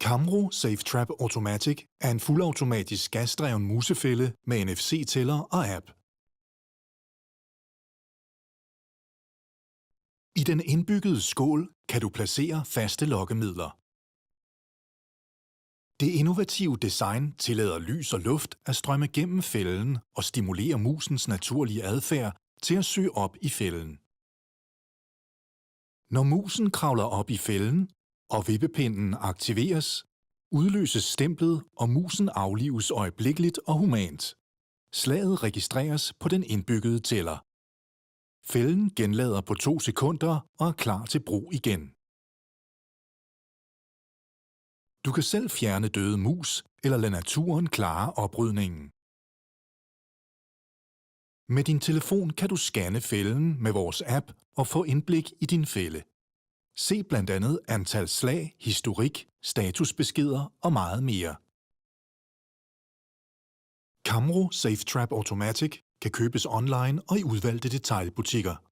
Camro SafeTrap Automatic er en fuldautomatisk gasdreven musefælde med NFC-tæller og app. I den indbyggede skål kan du placere faste lokkemidler. Det innovative design tillader lys og luft at strømme gennem fælden og stimulerer musens naturlige adfærd til at søge op i fælden. Når musen kravler op i fælden, og vippepinden aktiveres, udløses stemplet, og musen aflives øjeblikkeligt og humant. Slaget registreres på den indbyggede tæller. Fælden genlader på 2 sekunder og er klar til brug igen. Du kan selv fjerne døde mus eller lade naturen klare oprydningen. Med din telefon kan du scanne fælden med vores app og få indblik i din fælde. Se blandt andet antal slag, historik, statusbeskeder og meget mere. Camro SafeTrap Automatic kan købes online og i udvalgte detailbutikker.